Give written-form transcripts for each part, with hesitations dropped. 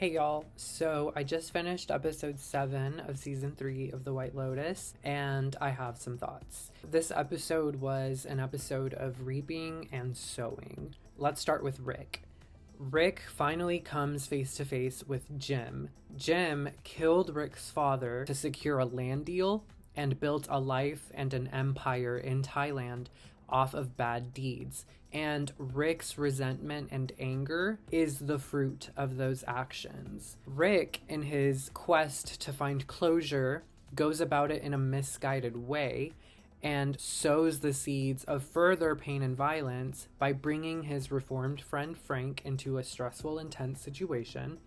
Hey y'all, so I just finished episode 7 of season 3 of The White Lotus, and I have some thoughts. This episode was an episode of reaping and sowing. Let's start with Rick. Rick finally comes face to face with Jim. Jim killed Rick's father to secure a land deal and built a life and an empire in Thailand off of bad deeds. And Rick's resentment and anger is the fruit of those actions. Rick, in his quest to find closure, goes about it in a misguided way and sows the seeds of further pain and violence by bringing his reformed friend Frank into a stressful, intense situation.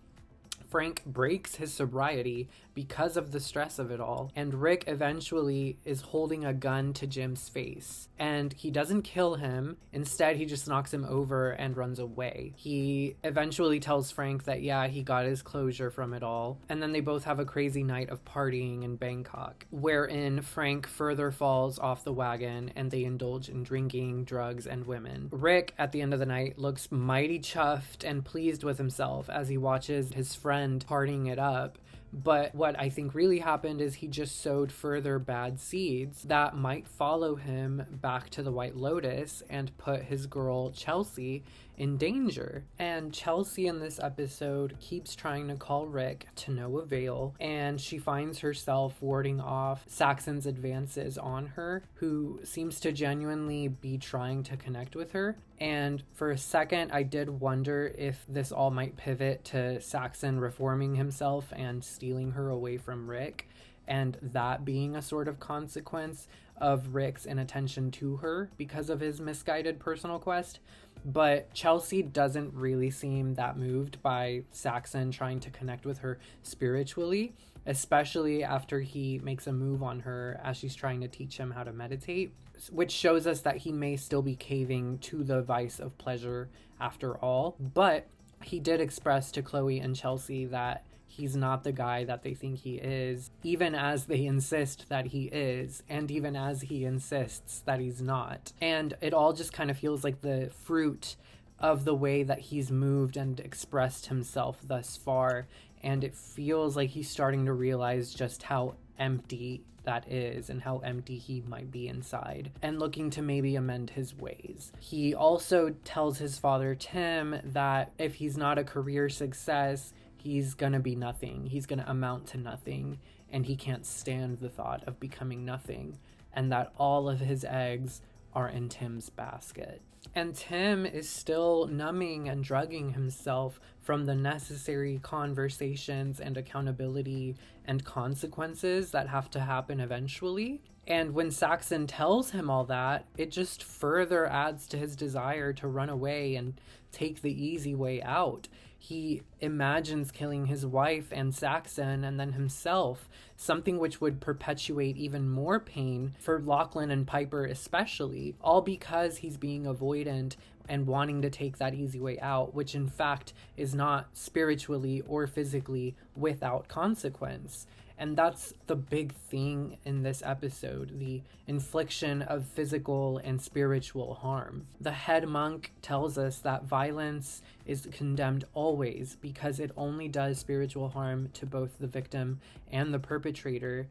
Frank breaks his sobriety because of the stress of it all, and Rick eventually is holding a gun to Jim's face. And he doesn't kill him, instead he just knocks him over and runs away. He eventually tells Frank that he got his closure from it all, and then they both have a crazy night of partying in Bangkok, wherein Frank further falls off the wagon and they indulge in drinking, drugs, and women. Rick, at the end of the night, looks mighty chuffed and pleased with himself as he watches his friend partying it up. But what I think really happened is he just sowed further bad seeds that might follow him back to the White Lotus and put his girl Chelsea in danger. And Chelsea in this episode keeps trying to call Rick to no avail, and she finds herself warding off Saxon's advances on her, who seems to genuinely be trying to connect with her. And for a second, I did wonder if this all might pivot to Saxon reforming himself and stealing her away from Rick, and that being a sort of consequence of Rick's inattention to her because of his misguided personal quest. But Chelsea doesn't really seem that moved by Saxon trying to connect with her spiritually, especially after he makes a move on her as she's trying to teach him how to meditate, which shows us that he may still be caving to the vice of pleasure after all. But he did express to Chloe and Chelsea that he's not the guy that they think he is, even as they insist that he is, and even as he insists that he's not. And it all just kind of feels like the fruit of the way that he's moved and expressed himself thus far, and it feels like he's starting to realize just how empty that is and how empty he might be inside, and looking to maybe amend his ways. He also tells his father Tim that if he's not a career success, he's gonna be nothing. He's gonna amount to nothing, and he can't stand the thought of becoming nothing, and that all of his eggs are in Tim's basket. And Tim is still numbing and drugging himself from the necessary conversations and accountability and consequences that have to happen eventually. And when Saxon tells him all that, it just further adds to his desire to run away and take the easy way out. He imagines killing his wife and Saxon and then himself, something which would perpetuate even more pain for Lachlan and Piper especially, all because he's being avoidant and wanting to take that easy way out, which in fact is not spiritually or physically without consequence. And that's the big thing in this episode, the infliction of physical and spiritual harm. The head monk tells us that violence is condemned always because it only does spiritual harm to both the victim and the perpetrator,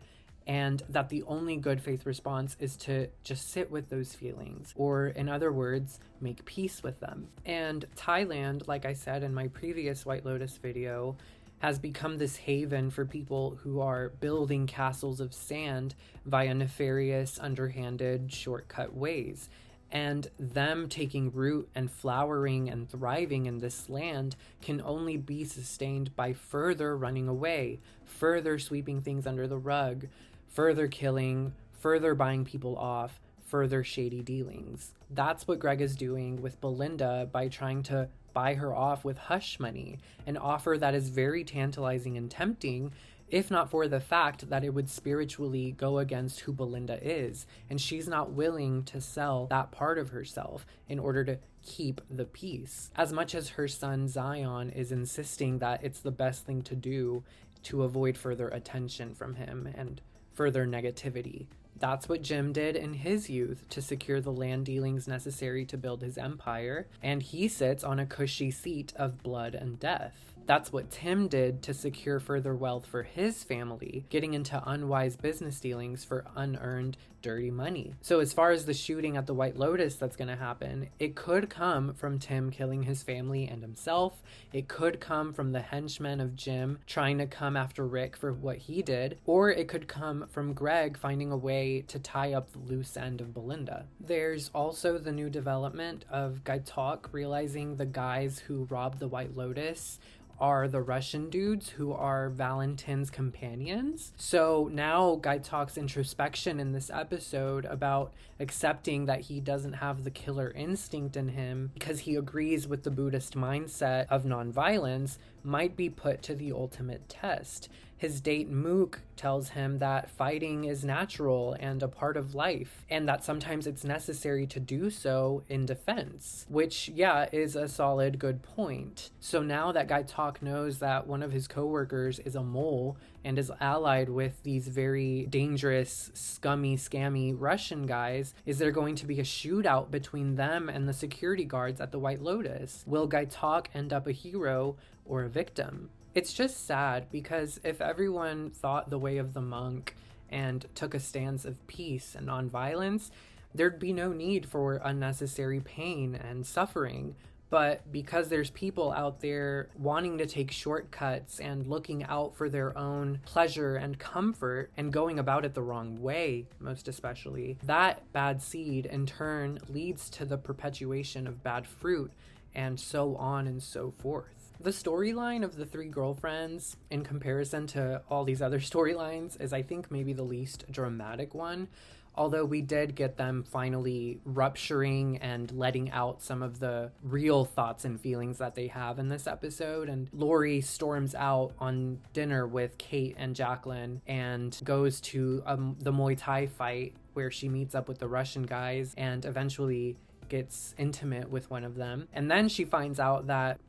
and that the only good faith response is to just sit with those feelings, or in other words, make peace with them. And Thailand, like I said in my previous White Lotus video, has become this haven for people who are building castles of sand via nefarious, underhanded, shortcut ways. And them taking root and flowering and thriving in this land can only be sustained by further running away, further sweeping things under the rug, further killing, further buying people off, further shady dealings. That's what Greg is doing with Belinda by trying to buy her off with hush money, an offer that is very tantalizing and tempting, if not for the fact that it would spiritually go against who Belinda is, and she's not willing to sell that part of herself in order to keep the peace. As much as her son Zion is insisting that it's the best thing to do to avoid further attention from him and further negativity. That's what Jim did in his youth to secure the land dealings necessary to build his empire, and he sits on a cushy seat of blood and death. That's what Tim did to secure further wealth for his family, getting into unwise business dealings for unearned dirty money. So as far as the shooting at the White Lotus that's going to happen, it could come from Tim killing his family and himself. It could come from the henchmen of Jim trying to come after Rick for what he did, or it could come from Greg finding a way to tie up the loose end of Belinda. There's also the new development of Gaitok realizing the guys who robbed the White Lotus are the Russian dudes who are Valentin's companions. So now Gaitok's introspection in this episode about accepting that he doesn't have the killer instinct in him because he agrees with the Buddhist mindset of nonviolence might be put to the ultimate test. His date Mook tells him that fighting is natural and a part of life, and that sometimes it's necessary to do so in defense, which, yeah, is a solid good point. So now that Gaitok knows that one of his coworkers is a mole and is allied with these very dangerous, scummy, scammy Russian guys, is there going to be a shootout between them and the security guards at the White Lotus? Will Gaitok end up a hero or a victim? It's just sad because if everyone thought the way of the monk and took a stance of peace and nonviolence, there'd be no need for unnecessary pain and suffering. But because there's people out there wanting to take shortcuts and looking out for their own pleasure and comfort and going about it the wrong way, most especially, that bad seed in turn leads to the perpetuation of bad fruit and so on and so forth. The storyline of the three girlfriends, in comparison to all these other storylines, is I think maybe the least dramatic one. Although we did get them finally rupturing and letting out some of the real thoughts and feelings that they have in this episode. And Lori storms out on dinner with Kate and Jacqueline and goes to the Muay Thai fight where she meets up with the Russian guys and eventually gets intimate with one of them. And then she finds out that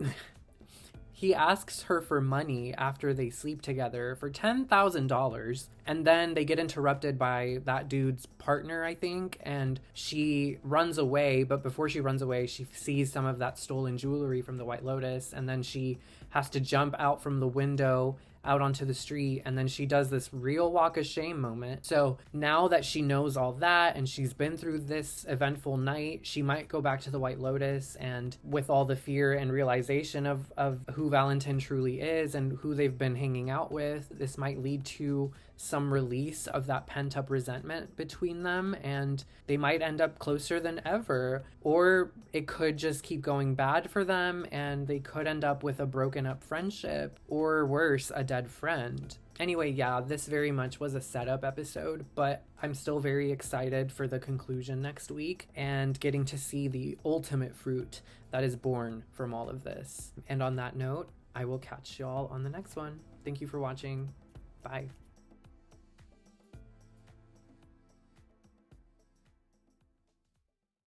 he asks her for money after they sleep together for $10,000, and then they get interrupted by that dude's partner, I think, and she runs away, but before she runs away, she sees some of that stolen jewelry from the White Lotus, and then she has to jump out from the window out onto the street, and then she does this real walk of shame moment. So now that she knows all that and she's been through this eventful night, she might go back to the White Lotus, and with all the fear and realization of who Valentin truly is and who they've been hanging out with, this might lead to some release of that pent-up resentment between them, and they might end up closer than ever. Or it could just keep going bad for them and they could end up with a broken up friendship, or worse, a dead friend. Anyway, yeah, this very much was a setup episode, but I'm still very excited for the conclusion next week and getting to see the ultimate fruit that is born from all of this. And on that note, I will catch y'all on the next one. Thank you for watching. Bye.